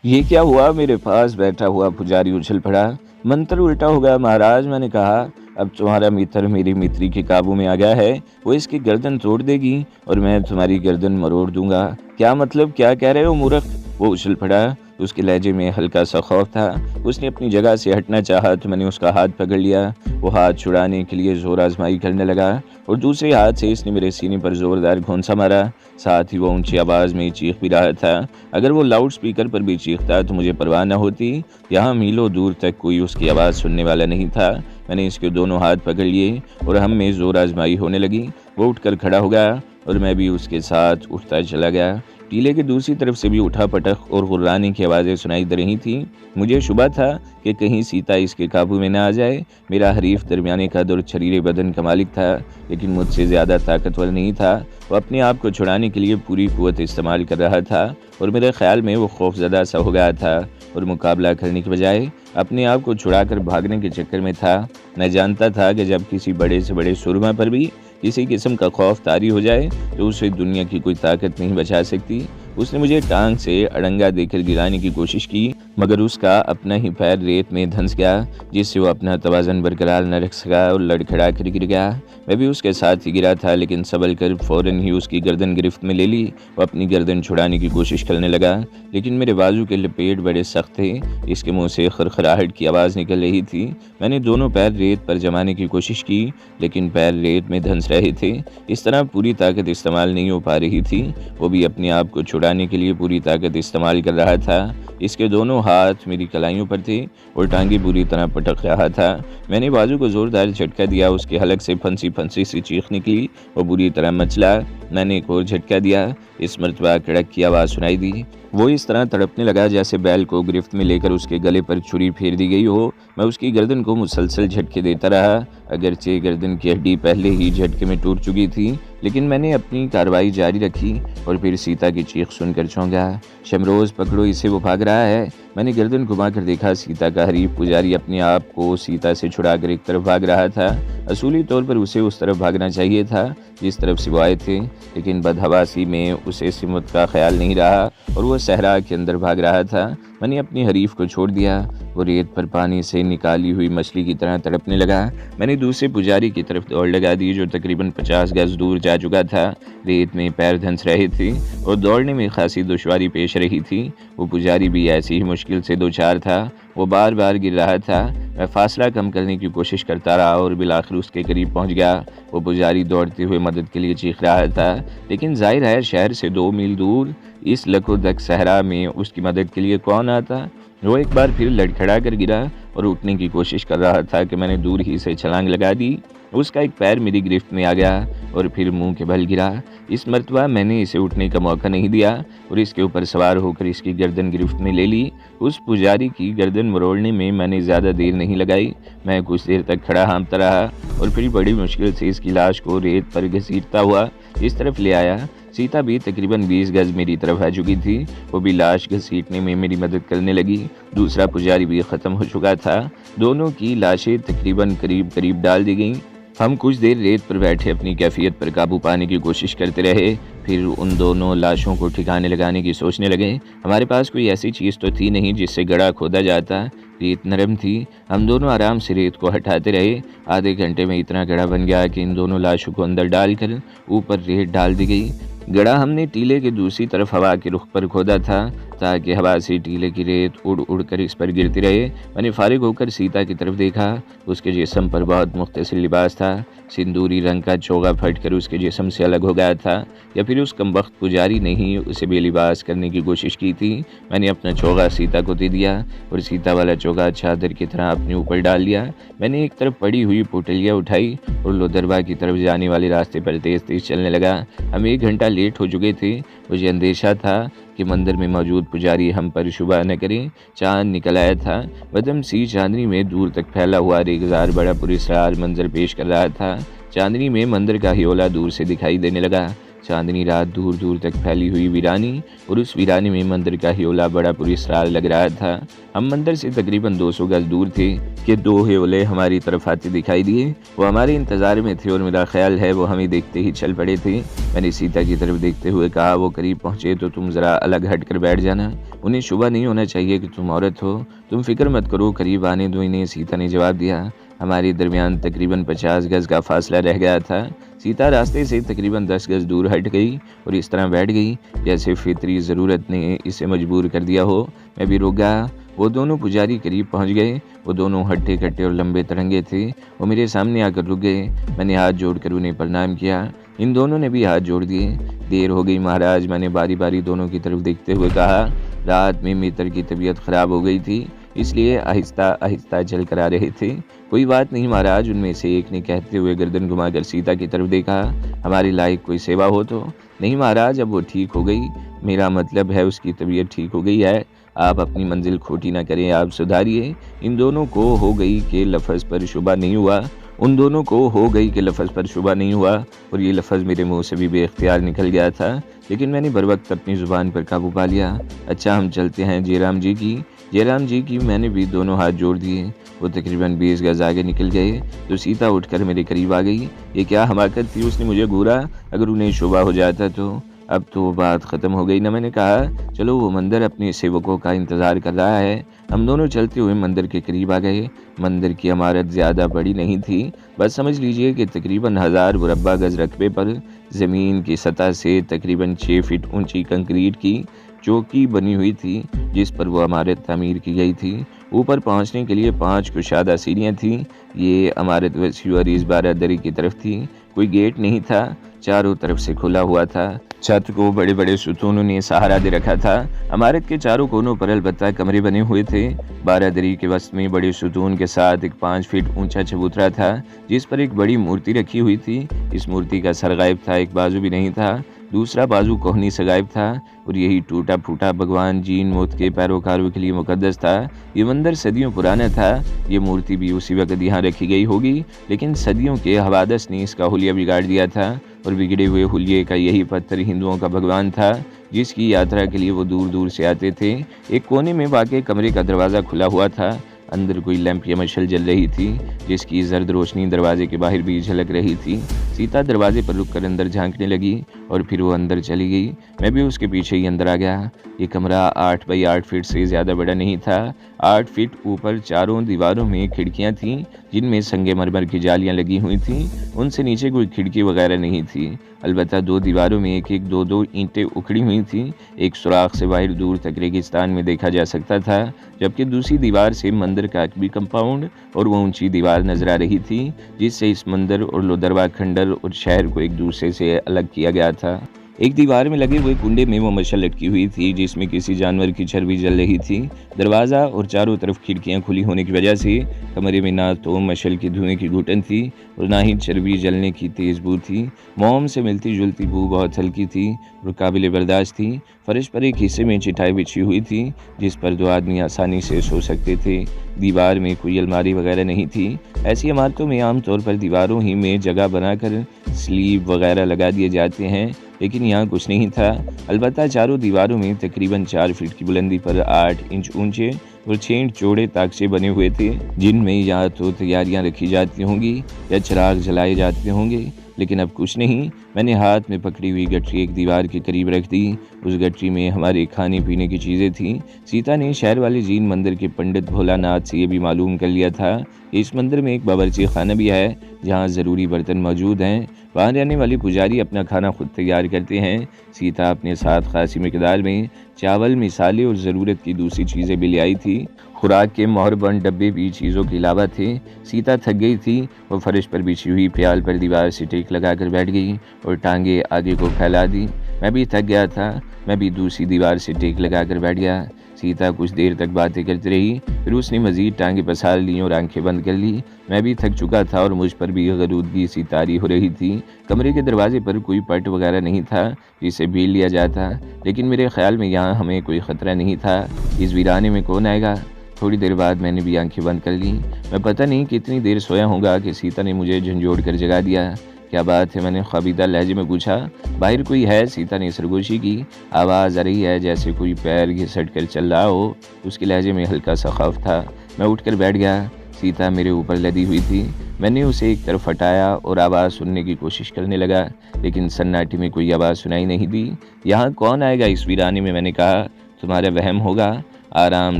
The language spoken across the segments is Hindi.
ये क्या हुआ? मेरे पास बैठा हुआ पुजारी उछल पड़ा। मंत्र उल्टा हो गया महाराज। मैंने कहा, अब तुम्हारा मित्र मेरी मित्री के काबू में आ गया है। वो इसकी गर्दन तोड़ देगी और मैं तुम्हारी गर्दन मरोड़ दूंगा। क्या मतलब, क्या कह रहे हो मूर्ख? वो उछल पड़ा। उसके लहजे में हल्का सा खौफ था। उसने अपनी जगह से हटना चाहा तो मैंने उसका हाथ पकड़ लिया। वो हाथ छुड़ाने के लिए जोर आजमाई करने लगा और दूसरे हाथ से इसने मेरे सीने पर जोरदार घूंसा मारा। साथ ही वो ऊंची आवाज में चीख भी रहा था। अगर वो लाउड स्पीकर पर भी चीखता तो मुझे परवाह न होती। यहाँ मीलों दूर तक कोई उसकी आवाज़ सुनने वाला नहीं था। मैंने इसके दोनों हाथ पकड़ लिए और हम में जोर आजमाई होने लगी। वो उठकर खड़ा हो गया और मैं भी उसके साथ उठता चला गया। टीले की दूसरी तरफ से भी उठा पटक और गुर्राने की आवाज़ें सुनाई दे रही थीं। मुझे शुबा था कि कहीं सीता इसके काबू में न आ जाए। मेरा हरीफ दरमियाने कद और छरीरे बदन का मालिक था, लेकिन मुझसे ज़्यादा ताकतवर नहीं था। वो अपने आप को छुड़ाने के लिए पूरी कुव्वत इस्तेमाल कर रहा था और मेरे ख्याल में वो खौफजदा सा हो गया था और मुकाबला करने के बजाय अपने आप को छुड़ाकर भागने के चक्कर में था। मैं जानता था कि जब किसी बड़े से बड़े सुरमा पर भी किसी किस्म का खौफ तारी हो जाए तो उसे दुनिया की कोई ताकत नहीं बचा सकती। उसने मुझे टांग से अड़ंगा देकर गिराने की कोशिश की, मगर उसका अपना ही पैर रेत में धंस गया, जिससे वो अपना तवाज़न बरकरार न रख सका और लड़खड़ा कर गिर गया। मैं भी उसके साथ ही गिरा था, लेकिन संभल कर फौरन ही उसकी गर्दन गिरफ्त में ले ली। वो अपनी गर्दन छुड़ाने की कोशिश करने लगा, लेकिन मेरे बाजू के लपेट बड़े सख्त थे। इसके मुंह से खरखराहट की आवाज़ निकल रही थी। मैंने दोनों पैर रेत पर जमाने की कोशिश की, लेकिन पैर रेत में धंस रहे थे। इस तरह पूरी ताकत इस्तेमाल नहीं हो पा रही थी। वो भी अपने आप को छुड़ाने के लिए पूरी ताकत इस्तेमाल कर रहा था। इसके दोनों हाथ मेरी कलाइयों पर थे और टांगे बुरी तरह पटक रहा था। मैंने बाजू को जोरदार झटका दिया। उसके हलक से फंसी फंसी सी चीख निकली। वो बुरी तरह मचला। मैंने एक और झटका दिया। इस मरतबा कड़क की आवाज़ सुनाई दी। वो इस तरह तड़पने लगा जैसे बैल को गिरफ्त में लेकर उसके गले पर छुरी फेर दी गई हो। मैं उसकी गर्दन को मुसलसल झटके देता रहा। अगरचे गर्दन की हड्डी पहले ही झटके में टूट चुकी थी, लेकिन मैंने अपनी कार्रवाई जारी रखी और फिर सीता की चीख सुनकर चौंका। शमरोज, पकड़ो इसे, वो भाग रहा है। मैंने गर्दन घुमाकर देखा। सीता का हरीफ पुजारी अपने आप को सीता से छुड़ाकर एक तरफ भाग रहा था। असूली तौर पर उसे उस तरफ भागना चाहिए था जिस तरफ से वो आए थे, लेकिन बदहवासी में उसे सिमत का ख्याल नहीं रहा और वह सहरा के अंदर भाग रहा था। मैंने अपनी हरीफ को छोड़ दिया। वो रेत पर पानी से निकाली हुई मछली की तरह तड़पने लगा। मैंने दूसरे पुजारी की तरफ दौड़ लगा दी, जो तकरीबन 50 गज दूर जा चुका था। रेत में पैर धंस रहे थे और दौड़ने में खासी दुश्वारी पेश रही थी। वो पुजारी भी ऐसी ही मुश्किल से दो चार था। वो बार बार गिर रहा था। मैं फासला कम करने की कोशिश करता रहा और बिलाखिर उसके करीब पहुंच गया। वो पुजारी दौड़ते हुए मदद के लिए चीख रहा था, लेकिन जाहिर है शहर से 2 मील दूर इस लकोदक सहरा में उसकी मदद के लिए कौन आता। वो एक बार फिर लड़खड़ा कर गिरा और उठने की कोशिश कर रहा था कि मैंने दूर ही से छलांग लगा दी। उसका एक पैर मेरी गिरफ्त में आ गया और फिर मुंह के बल गिरा। इस मरतबा मैंने इसे उठने का मौका नहीं दिया और इसके ऊपर सवार होकर इसकी गर्दन गिरफ्त में ले ली। उस पुजारी की गर्दन मरोड़ने में मैंने ज़्यादा देर नहीं लगाई। मैं कुछ देर तक खड़ा हांफता रहा और फिर बड़ी मुश्किल से इसकी लाश को रेत पर घसीटता हुआ इस तरफ ले आया। सीता भी तकरीबन 20 गज मेरी तरफ आ चुकी थी। वो भी लाश घसीटने में मेरी मदद करने लगी। दूसरा पुजारी भी ख़त्म हो चुका था। दोनों की लाशें तकरीबन करीब करीब डाल दी गईं। हम कुछ देर रेत पर बैठे अपनी कैफियत पर काबू पाने की कोशिश करते रहे। फिर उन दोनों लाशों को ठिकाने लगाने की सोचने लगे। हमारे पास कोई ऐसी चीज़ तो थी नहीं जिससे गड़ा खोदा जाता। रेत नरम थी। हम दोनों आराम से रेत को हटाते रहे। आधे घंटे में इतना गड़ा बन गया कि इन दोनों लाशों को अंदर डालकर ऊपर रेत डाल दी गई। गड़ा हमने टीले के दूसरी तरफ हवा के रुख पर खोदा था ताकि हवा से टीले की रेत उड़ उड़ कर इस पर गिरती रहे। मैंने फारिग होकर सीता की तरफ देखा। उसके जिस्म पर बहुत मुख्तसर लिबास था। सिंदूरी रंग का चोगा फटकर उसके जिस्म से अलग हो गया था, या फिर उस कमबख्त पुजारी ने ही उसे बेलिबास करने की कोशिश की थी। मैंने अपना चोगा सीता को दे दिया और सीता वाला चोगा चादर की तरह अपने ऊपर डाल लिया। मैंने एक तरफ पड़ी हुई पोटलियाँ उठाई और लोदरबा की तरफ जाने वाले रास्ते पर तेज़ तेज़ चलने लगा। हम 1 घंटा लेट हो चुके थे। मुझे अंदेशा था कि मंदिर में मौजूद पुजारी हम पर शुबा न करें। चांद निकल आया था। बदम सी चांदनी में दूर तक फैला हुआ रेगजार बड़ा पुरस्कार मंजर पेश कर रहा था। चांदनी में मंदिर का हियोला दूर से दिखाई देने लगा। चांदनी रात, दूर दूर तक फैली हुई वीरानी, और उस वीरानी में मंदिर का ह्योला बड़ा पुरस्कार लग रहा था। हम मंदिर से तकरीबन 200 गज दूर थे कि 2 ह्योले हमारी तरफ आते दिखाई दिए। वो हमारे इंतज़ार में थे और मेरा ख्याल है वो हमें देखते ही चल पड़े थे। मैंने सीता की तरफ देखते हुए कहा, वो करीब पहुँचे तो तुम ज़रा अलग हट कर बैठ जाना, उन्हें शुबा नहीं होना चाहिए कि तुम औरत हो, तुम फिक्र मत करो, करीब आने दो इन्हें। सीता ने जवाब दिया। हमारे दरमियान तकरीबन 50 गज का फासला रह गया था। सीता रास्ते से तकरीबन 10 गज दूर हट गई और इस तरह बैठ गई जैसे फितरी ज़रूरत ने इसे मजबूर कर दिया हो। मैं भी रुक गया। वो दोनों पुजारी करीब पहुंच गए। वो दोनों हट्टे कट्टे और लंबे तरंगे थे। वो मेरे सामने आकर रुक गए। मैंने हाथ जोड़कर उन्हें प्रणाम किया। इन दोनों ने भी हाथ जोड़ दिए। देर हो गई महाराज, मैंने बारी बारी दोनों की तरफ देखते हुए कहा। रात में मित्र की तबीयत ख़राब हो गई थी, इसलिए आहिस्ता आहिस्ता चल कर आ रहे थे। कोई बात नहीं महाराज, उनमें से एक ने कहते हुए गर्दन घुमाकर सीता की तरफ देखा। हमारे लायक कोई सेवा हो तो? नहीं महाराज, अब वो ठीक हो गई, मेरा मतलब है उसकी तबीयत ठीक हो गई है। आप अपनी मंजिल खोटी ना करें, आप सुधारिए। इन दोनों को हो गई कि लफ्ज़ पर शुबा नहीं हुआ। उन दोनों को हो गई कि लफ्ज़ पर शुबा नहीं हुआ और ये लफ्ज़ मेरे मुंह से भी बेख्तियार निकल गया था, लेकिन मैंने बर वक्त अपनी ज़ुबान पर काबू पा लिया। अच्छा, हम चलते हैं जयराम जी की। जयराम जी की मैंने भी दोनों हाथ जोड़ दिए। वो तकरीबन 20 गज आगे निकल गए तो सीता उठकर मेरे करीब आ गई। ये क्या हमाकत थी, उसने मुझे घूरा। अगर उन्हें शुबा हो जाता तो? अब तो बात ख़त्म हो गई ना। मैंने कहा, चलो वो मंदिर अपने सेवकों का इंतज़ार कर रहा है। हम दोनों चलते हुए मंदिर के करीब आ गए। मंदिर की इमारत ज़्यादा बड़ी नहीं थी, बस समझ लीजिए कि तकरीबन 1000 मुरब्बा गज रकबे पर ज़मीन की सतह से तकरीबन 6 फीट ऊंची कंक्रीट की चौकी बनी हुई थी, जिस पर वो इमारत तामीर की गई थी। ऊपर पहुंचने के लिए 5 कुशादा सीढ़ियाँ थीं। ये इमारत वसी और इस बारादरी की तरफ थी। कोई गेट नहीं था, चारों तरफ से खुला हुआ था। छत को बड़े बड़े सुतूनों ने सहारा दे रखा था। इमारत के चारों कोनों पर अलबत्ता कमरे बने हुए थे। बारादरी के वस्त में बड़े सुतून के साथ एक 5 फीट ऊंचा चबूतरा था, जिस पर एक बड़ी मूर्ति रखी हुई थी। इस मूर्ति का सर गायब था, एक बाजू भी नहीं था, दूसरा बाजू कोहनी से गायब था और यही टूटा फूटा भगवान जीन मौत के पैरोकारों के लिए मुकद्दस था। ये मंदिर सदियों पुराना था। ये मूर्ति भी उसी वक्त यहाँ रखी गई होगी, लेकिन सदियों के हवादस ने इसका हुलिया बिगाड़ दिया था और बिगड़े हुए हुलिये का यही पत्थर हिंदुओं का भगवान था, जिसकी यात्रा के लिए वो दूर दूर से आते थे। एक कोने में वाक़ई कमरे का दरवाज़ा खुला हुआ था। अंदर कोई लैंप या मशल जल रही थी, जिसकी जर्द रोशनी दरवाजे के बाहर भी झलक रही थी। सीता दरवाजे पर रुककर अंदर झांकने लगी और फिर वो अंदर चली गई। मैं भी उसके पीछे ही अंदर आ गया। ये कमरा 8 बाई 8 फीट से ज़्यादा बड़ा नहीं था। 8 फीट ऊपर चारों दीवारों में खिड़कियां थीं, जिनमें संगमरमर की जालियां लगी हुई थीं। उनसे नीचे कोई खिड़की वगैरह नहीं थी। अलबत्ता 2 दीवारों में एक एक 2-2 ईंटें उखड़ी हुई थीं। एक सुराख से बाहर दूर तक रेगिस्तान में देखा जा सकता था, जबकि दूसरी दीवार से मंदिर का भी कंपाउंड और वो ऊंची दीवार नजर आ रही थी, जिससे इस मंदिर और लोदरवा खंडर और शहर को एक दूसरे से अलग किया गया था। एक दीवार में लगे हुए कुंडे में वो मशल लटकी हुई थी, जिसमें किसी जानवर की चर्बी जल रही थी। दरवाज़ा और चारों तरफ खिड़कियां खुली होने की वजह से कमरे में ना तो मशल की धुएं की घुटन थी और ना ही चर्बी जलने की तेज़ बू थी। मोम से मिलती जुलती बू बहुत हल्की थी और काबिल बर्दाश्त थी। फर्श पर एक हिस्से में चटाई बिछी हुई थी, जिस पर 2 आदमी आसानी से सो सकते थे। दीवार में कोई अलमारी वगैरह नहीं थी। ऐसी इमारतों में आमतौर पर दीवारों ही में जगह बनाकर स्लीव वगैरह लगा दिए जाते हैं, लेकिन यहाँ कुछ नहीं था। अलबत्ता चारों दीवारों में तकरीबन 4 फीट की बुलंदी पर 8 इंच ऊंचे और 6 इंच चौड़े ताकचे बने हुए थे, जिनमें या तो तैयारियां रखी जाती होंगी या चिराग जलाए जाते होंगे, लेकिन अब कुछ नहीं। मैंने हाथ में पकड़ी हुई गठरी एक दीवार के करीब रख दी। उस गठरी में हमारे खाने पीने की चीज़ें थीं। सीता ने शहर वाले जीन मंदिर के पंडित भोलानाथ से ये भी मालूम कर लिया था कि इस मंदिर में एक बावर्ची खाना भी है, जहाँ ज़रूरी बर्तन मौजूद हैं। वहाँ रहने वाले पुजारी अपना खाना खुद तैयार करते हैं। सीता अपने साथ खासी मिकदार में चावल, मिसाले और ज़रूरत की दूसरी चीज़ें भी ले आई थी। खुराक के मोहरबंद डब्बे भी चीज़ों के अलावा थे। सीता थक गई थी। वो फर्श पर बिछी हुई प्याल पर दीवार से टेक लगाकर बैठ गई और टांगे आगे को फैला दी। मैं भी थक गया था। मैं भी दूसरी दीवार से टेक लगाकर बैठ गया। सीता कुछ देर तक बातें करती रही, फिर उसने मज़ीद टांगे पसार ली और आंखें बंद कर ली। मैं भी थक चुका था और मुझ पर भी गरूदगी सी तारी हो रही थी। कमरे के दरवाजे पर कोई पट वगैरह नहीं था जिसे भीड़ लिया जाता, लेकिन मेरे ख्याल में यहाँ हमें कोई ख़तरा नहीं था। इस वीराने में कौन आएगा? थोड़ी देर बाद मैंने भी आंखें बंद कर ली। मैं पता नहीं कितनी देर सोया होगा कि सीता ने मुझे झंझोड़ कर जगा दिया। क्या बात है? मैंने ख्वाबीदा लहजे में पूछा। बाहर कोई है? सीता ने सरगोशी की। आवाज़ आ रही है जैसे कोई पैर घिसट कर चल रहा हो। उसके लहजे में हल्का सा खौफ था। मैं उठकर बैठ गया। सीता मेरे ऊपर लदी हुई थी। मैंने उसे एक तरफ हटाया और आवाज़ सुनने की कोशिश करने लगा, लेकिन सन्नाटे में कोई आवाज़ सुनाई नहीं दी। यहाँ कौन आएगा इस वीराने में? मैंने कहा। तुम्हारा वहम होगा, आराम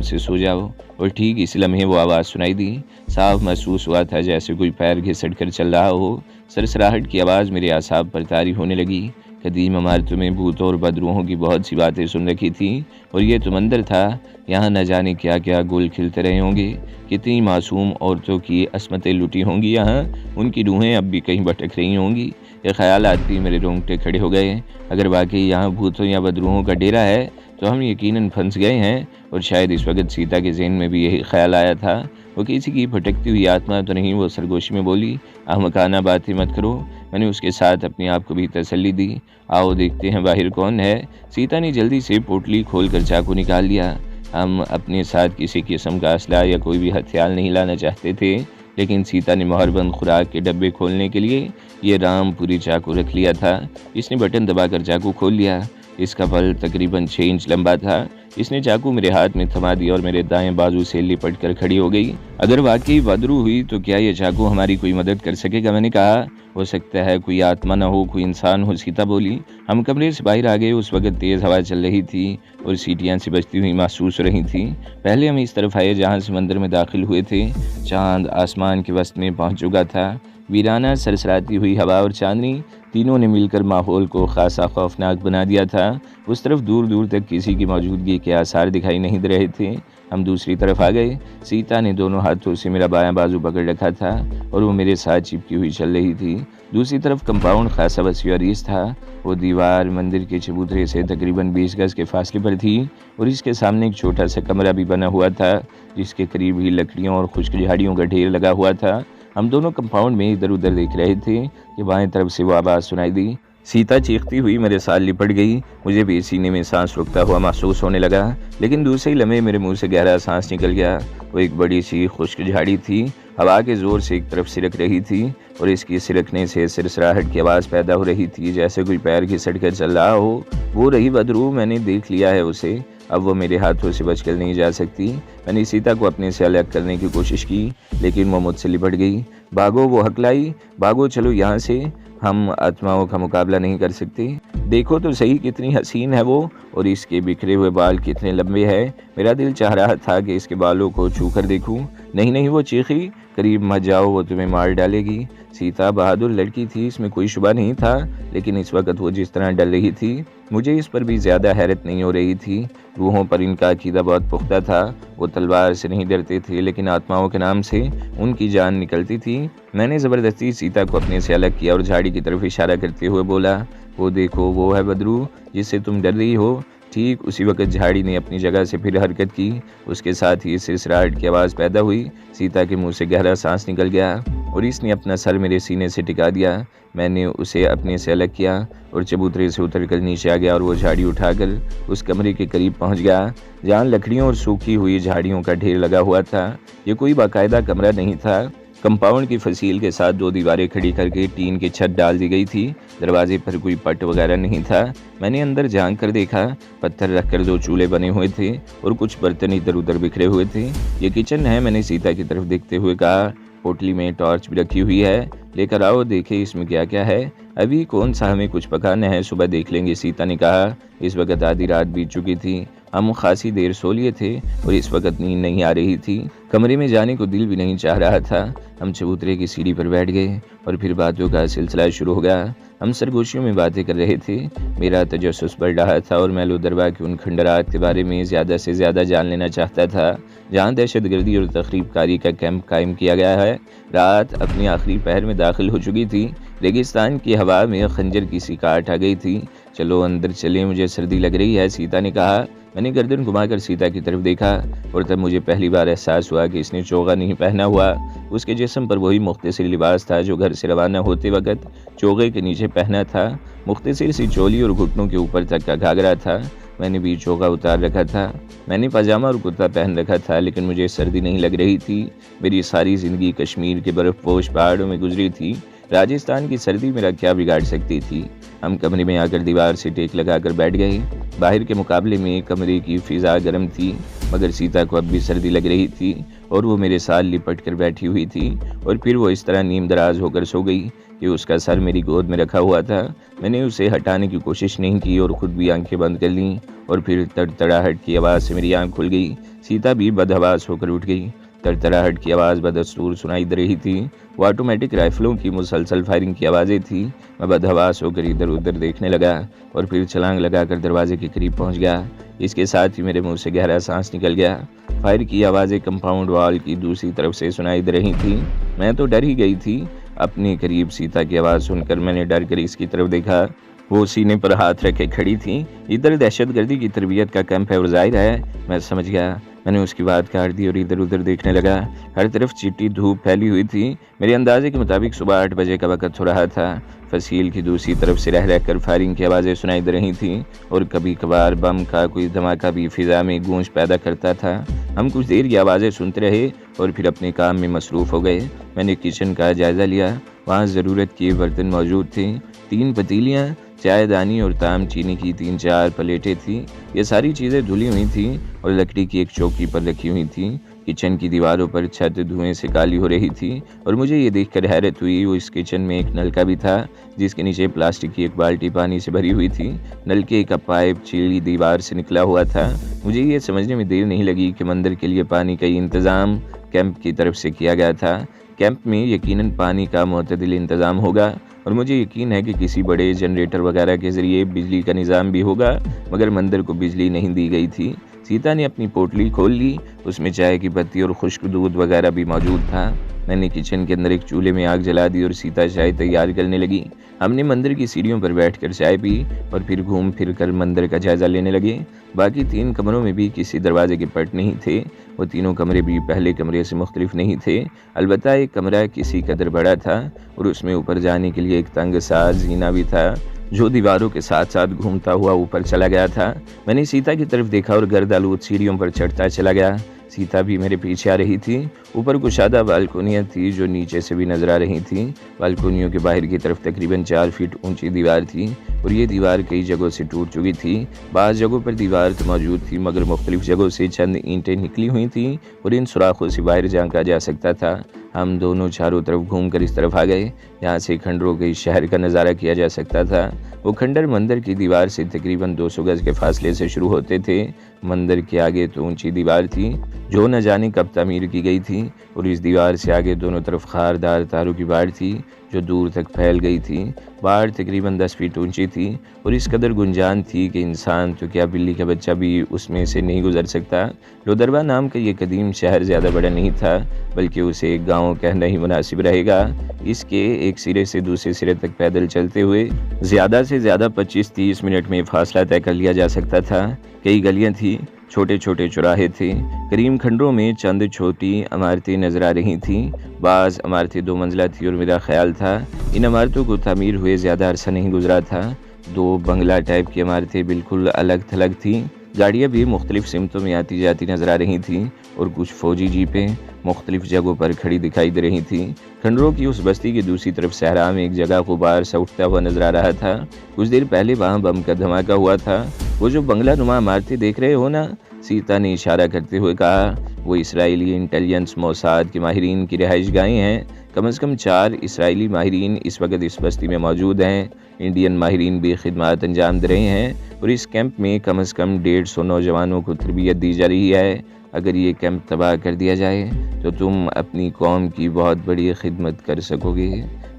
से सो जाओ। और ठीक इसी लम्हे वो आवाज़ सुनाई दी। साफ महसूस हुआ था जैसे कोई पैर घिसट कर चल रहा हो। सरसराहट की आवाज़ मेरे आसाब पर तारी होने लगी। कदीम इमारतों में भूतों और बदरूहों की बहुत सी बातें सुन रखी थी, और ये तो मंदिर था। यहाँ न जाने क्या क्या गुल खिलते रहे होंगे। कितनी मासूम औरतों की असमतें लुटी होंगी यहाँ। उनकी रूहें अब भी कहीं भटक रही होंगी। ये ख्याल आते ही मेरे रोंगटे खड़े हो गए। अगर वाकई यहाँ भूतों या बदरूहों का डेरा है तो हम यकीनन फंस गए हैं। और शायद इस वक्त सीता के ज़हन में भी यही ख्याल आया था। वो किसी की भटकती हुई आत्मा तो नहीं? वो सरगोशी में बोली। अहमकाना बातें मत करो। मैंने उसके साथ अपने आप को भी तसल्ली दी। आओ देखते हैं बाहर कौन है। सीता ने जल्दी से पोटली खोलकर चाकू निकाल लिया। हम अपने साथ किसी किस्म का असला या कोई भी हथियार नहीं लाना चाहते थे, लेकिन सीता ने मोहरबंद खुराक के डब्बे खोलने के लिए ये रामपुरी चाकू रख लिया था। इसने बटन दबाकर चाकू खोल लिया। इसका फल तकरीबन 6 इंच लंबा था। इसने चाकू मेरे हाथ में थमा दिया और मेरे दाएं बाजू से लिपट कर खड़ी हो गई। अगर वाकई बदरू हुई तो क्या यह चाकू हमारी कोई मदद कर सकेगा? मैंने कहा। हो सकता है कोई आत्मा न हो, कोई इंसान हो, सीता बोली। हम कमरे से बाहर आ गए। उस वक्त तेज़ हवा चल रही थी और सीटियाँ सी बजती हुई महसूस हो रही थी। पहले हम इस तरफ आए जहाँ से मंदिर में दाखिल हुए थे। चांद आसमान के वस्त में पहुँच चुका था। वीराना सरसराती हुई हवा और चांदनी तीनों ने मिलकर माहौल को खासा खौफनाक बना दिया था। उस तरफ दूर दूर तक किसी की मौजूदगी के आसार दिखाई नहीं दे रहे थे। हम दूसरी तरफ आ गए। सीता ने दोनों हाथों से मेरा बायां बाजू पकड़ रखा था और वो मेरे साथ चिपकी हुई चल रही थी। दूसरी तरफ कंपाउंड खासा वसी और ईस था। वो दीवार मंदिर के चबूतरे से तकरीबन 20 गज के फासले पर थी और इसके सामने एक छोटा सा कमरा भी बना हुआ था, जिसके करीब ही लकड़ियों और खुश्क झाड़ियों का ढेर लगा हुआ था। हम दोनों कंपाउंड में इधर उधर देख रहे थे कि बाएं तरफ से वो आवाज़ सुनाई दी। सीता चीखती हुई मेरे साथ लिपट गई। मुझे भी सीने में सांस रुकता हुआ महसूस होने लगा, लेकिन दूसरे ही लम्हे मेरे मुंह से गहरा सांस निकल गया। वो एक बड़ी सी खुश्क झाड़ी थी। हवा के ज़ोर से एक तरफ सिरक रही थी और इसकी सिरकने से सिरसराहट की आवाज़ पैदा हो रही थी, जैसे कोई पैर घिसट कर चल रहा हो। वो रही बदरू। मैंने देख लिया है उसे। अब वो मेरे हाथों से बचकर नहीं जा सकती। मैंने सीता को अपने से अलग करने की कोशिश की, लेकिन वो मुझसे लिपट गई। भागो, वो हकलाई। भागो, चलो यहाँ से। हम आत्माओं का मुकाबला नहीं कर सकते। देखो तो सही कितनी हसीन है वो, और इसके बिखरे हुए बाल कितने लंबे हैं। मेरा दिल चाह रहा था कि इसके बालों को छू कर देखूं। नहीं नहीं, वो चीखी। करीब मत जाओ, वो तुम्हें मार डालेगी। सीता बहादुर लड़की थी, इसमें कोई शुबा नहीं था, लेकिन इस वक्त वो जिस तरह डर रही थी, मुझे इस पर भी ज़्यादा हैरत नहीं हो रही थी। रूहों पर इनका अकीदा बहुत पुख्ता था। वो तलवार से नहीं डरते थे, लेकिन आत्माओं के नाम से उनकी जान निकलती थी। मैंने ज़बरदस्ती सीता को अपने से अलग किया और झाड़ी की तरफ इशारा करते हुए बोला, वो देखो, वो है बदरू जिससे तुम डर रही हो। ठीक उसी वक्त झाड़ी ने अपनी जगह से फिर हरकत की। उसके साथ ही सिसराहट की आवाज़ पैदा हुई। सीता के मुंह से गहरा सांस निकल गया और इसने अपना सर मेरे सीने से टिका दिया। मैंने उसे अपने से अलग किया और चबूतरे से उतरकर नीचे आ गया और वो झाड़ी उठाकर उस कमरे के करीब पहुंच गया जहां लकड़ियों और सूखी हुई झाड़ियों का ढेर लगा हुआ था। ये कोई बाकायदा कमरा नहीं था। कंपाउंड की फसील के साथ 2 दीवारें खड़ी करके टीन की छत डाल दी गई थी। दरवाजे पर कोई पट वगैरह नहीं था। मैंने अंदर झांक कर देखा। पत्थर रखकर 2 चूल्हे बने हुए थे और कुछ बर्तन इधर उधर बिखरे हुए थे। ये किचन है, मैंने सीता की तरफ देखते हुए कहा। पोटली में टॉर्च भी रखी हुई है, लेकर आओ, देखे इसमें क्या क्या है। अभी कौन सा हमें कुछ पकाना है, सुबह देख लेंगे, सीता ने कहा। इस वक्त आधी रात बीत चुकी थी। हम खासी देर सो लिए थे और इस वक्त नींद नहीं आ रही थी। कमरे में जाने को दिल भी नहीं चाह रहा था। हम चबूतरे की सीढ़ी पर बैठ गए और फिर बातों का सिलसिला शुरू हो गया। हम सरगोशियों में बातें कर रहे थे। मेरा तजस्सुस बढ़ रहा था और मैं लुदरवा के उन खंडरात के बारे में ज़्यादा से ज़्यादा जान लेना चाहता था जहाँ दहशतगर्दी और तखरीबकारी का कैंप कायम किया गया है। रात अपनी आखिरी पहर में दाखिल हो चुकी थी। रेगिस्तान की हवा में खंजर की सी काट आ गई थी। चलो अंदर चले, मुझे सर्दी लग रही है, सीता ने कहा। मैंने गर्दन घुमाकर सीता की तरफ देखा और तब मुझे पहली बार एहसास हुआ कि इसने चोगा नहीं पहना हुआ। उसके जिस्म पर वही मुख्तसर लिबास था जो घर से रवाना होते वक्त चोगे के नीचे पहना था। मुख्तसर सी चोली और घुटनों के ऊपर तक का घाघरा था। मैंने भी चोगा उतार रखा था। मैंने पजामा और कुर्ता पहन रखा था, लेकिन मुझे सर्दी नहीं लग रही थी। मेरी सारी ज़िंदगी कश्मीर के बर्फ़पोश पहाड़ों में गुजरी थी। राजस्थान की सर्दी मेरा क्या बिगाड़ सकती थी। हम कमरे में आकर दीवार से टेक लगाकर बैठ गए। बाहर के मुकाबले में कमरे की फिज़ा गर्म थी, मगर सीता को अब भी सर्दी लग रही थी और वो मेरे साथ लिपट कर बैठी हुई थी और फिर वो इस तरह नीम दराज होकर सो गई कि उसका सर मेरी गोद में रखा हुआ था। मैंने उसे हटाने की कोशिश नहीं की और ख़ुद भी आंखें बंद कर लीं और फिर तड़तड़ाहट की आवाज़ से मेरी आंख खुल गई। सीता भी बदहवास होकर उठ गई। तड़तड़ाहट की आवाज़ बदस्तूर सुनाई दे रही थी। वो ऑटोमेटिक राइफलों की मुसलसल फायरिंग की आवाज़ें थी। मैं बदहवास होकर इधर उधर देखने लगा और फिर छलांग लगाकर दरवाजे के करीब पहुंच गया। इसके साथ ही मेरे मुंह से गहरा सांस निकल गया। फायर की आवाज़ें कंपाउंड वॉल की दूसरी तरफ से सुनाई दे रही थी। मैं तो डर ही गई थी। अपने करीब सीता की आवाज़ सुनकर मैंने डर कर इसकी तरफ देखा। वो सीने पर हाथ रखे खड़ी थी। इधर दहशतगर्दी की तरबियत का कैंप है और जाहिर है मैं समझ गया। मैंने उसकी बात काट दी और इधर उधर देखने लगा। हर तरफ चिट्टी धूप फैली हुई थी। मेरे अंदाजे के मुताबिक सुबह 8 बजे का वक्त हो रहा था। फसील की दूसरी तरफ से रह रहकर फायरिंग की आवाज़ें सुनाई दे रही थीं और कभी कभार बम का कोई धमाका भी फिज़ा में गूंज पैदा करता था। हम कुछ देर ये आवाज़ें सुनते रहे और फिर अपने काम में मसरूफ़ हो गए। मैंने किचन का जायज़ा लिया। वहाँ ज़रूरत के बर्तन मौजूद थे। 3 पतीलियाँ, चायदानी और ताम चीनी की 3-4 प्लेटें थीं। ये सारी चीज़ें धुली हुई थीं और लकड़ी की एक चौकी पर रखी हुई थीं। किचन की दीवारों पर छत धुएं से काली हो रही थी और मुझे ये देखकर हैरत हुई। वो इस किचन में एक नलका भी था जिसके नीचे प्लास्टिक की एक बाल्टी पानी से भरी हुई थी। नलके का पाइप चीली दीवार से निकला हुआ था। मुझे ये समझने में देर नहीं लगी कि मंदिर के लिए पानी का इंतज़ाम कैंप की तरफ से किया गया था। कैंप में यकीनन पानी का मुतदिल इंतज़ाम होगा और मुझे यकीन है कि किसी बड़े जनरेटर वगैरह के ज़रिए बिजली का निज़ाम भी होगा, मगर मंदिर को बिजली नहीं दी गई थी। सीता ने अपनी पोटली खोल ली। उसमें चाय की पत्ती और खुश्क दूध वगैरह भी मौजूद था। मैंने किचन के अंदर एक चूल्हे में आग जला दी और सीता चाय तैयार करने लगी। हमने मंदिर की सीढ़ियों पर बैठकर चाय पी और फिर घूम फिर कर मंदिर का जायज़ा लेने लगे। बाकी 3 कमरों में भी किसी दरवाजे के पट नहीं थे। वो तीनों कमरे भी पहले कमरे से मुख्तलिफ नहीं थे। अलबत्ता एक कमरा किसी कदर बड़ा था और उसमें ऊपर जाने के लिए एक तंग सा जीना भी था जो दीवारों के साथ साथ घूमता हुआ ऊपर चला गया था। मैंने सीता की तरफ देखा और गर्द आलूद सीढ़ियों पर चढ़ता चला गया। सीता भी मेरे पीछे आ रही थी। ऊपर कुशादा बालकोनियाँ थी जो नीचे से भी नजर आ रही थी। बालकोनियों के बाहर की तरफ तकरीबन 4 फीट ऊंची दीवार थी और ये दीवार कई जगहों से टूट चुकी थी। बाज़ जगहों पर दीवार तो मौजूद थी मगर मुख्तलिफ जगहों से चंद ईंटें निकली हुई थीं और इन सुराखों से बाहर झांका जा सकता था। हम दोनों चारों तरफ घूमकर इस तरफ आ गए। यहाँ से खंडरों के शहर का नज़ारा किया जा सकता था। वो खंडर मंदिर की दीवार से तकरीबन 200 गज के फासले से शुरू होते थे। मंदिर के आगे तो ऊंची दीवार थी जो न जाने कब तामीर की गई थी और इस दीवार से आगे दोनों तरफ खारदार तारों की बाड़ थी जो दूर तक फैल गई थी। बाड़ तकरीबन 10 फीट ऊंची थी और इस कदर गुंजान थी कि इंसान तो क्या बिल्ली का बच्चा भी उसमें से नहीं गुजर सकता। लोदरवा नाम का ये कदीम शहर ज़्यादा बड़ा नहीं था बल्कि उसे एक गाँव कहना ही मुनासिब रहेगा। इसके एक सिरे से दूसरे सिरे तक पैदल चलते हुए ज़्यादा से ज़्यादा 25-30 मिनट में फासला तय कर लिया जा सकता था। कई गलियाँ थी, छोटे छोटे चौराहे थे। करीम खंडरों में चंद छोटी इमारतें नजर आ रही थीं। बाज़ इमारतें 2 मंजिला थी और मेरा ख्याल था इन इमारतों को तामीर हुए ज़्यादा अरसा नहीं गुजरा था। 2 बंगला टाइप की इमारतें बिल्कुल अलग थलग थीं। गाड़ियाँ भी मुख्तलिफ सिमतों में आती जाती नजर आ रही थीं और कुछ फौजी जीपें मुख्तलिफ जगहों पर खड़ी दिखाई दे रही थीं। खंडरों की उस बस्ती की दूसरी तरफ सहरा में एक जगह गुबार सा उठता हुआ नजर आ रहा था। कुछ देर पहले वहाँ बम का धमाका हुआ था। वो जो बंगला नुमा इमारतें देख रहे हो ना, सीता ने इशारा करते हुए कहा, वो इसराइली इंटेलिजेंस मोसाद के माहिरीन की रिहाइश गाहें हैं। कम से कम 4 इसराइली माहिरीन इस वक्त इस बस्ती में मौजूद हैं। इंडियन माहिरीन भी खिदमत अंजाम दे रहे हैं और इस कैंप में कम से कम 150 नौजवानों को तरबियत दी जा रही है। अगर ये कैंप तबाह कर दिया जाए तो तुम अपनी कौम की बहुत बड़ी खिदमत कर सकोगे।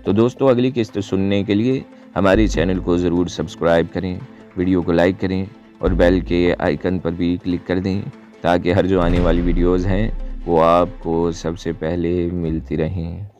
तो दोस्तों, अगली किस्त सुनने के लिए हमारे चैनल को ज़रूर सब्सक्राइब करें, वीडियो को लाइक करें और बेल के आइकन पर भी क्लिक कर दें ताकि हर जो आने वाली वीडियोज़ हैं वो आपको सबसे पहले मिलती रहें।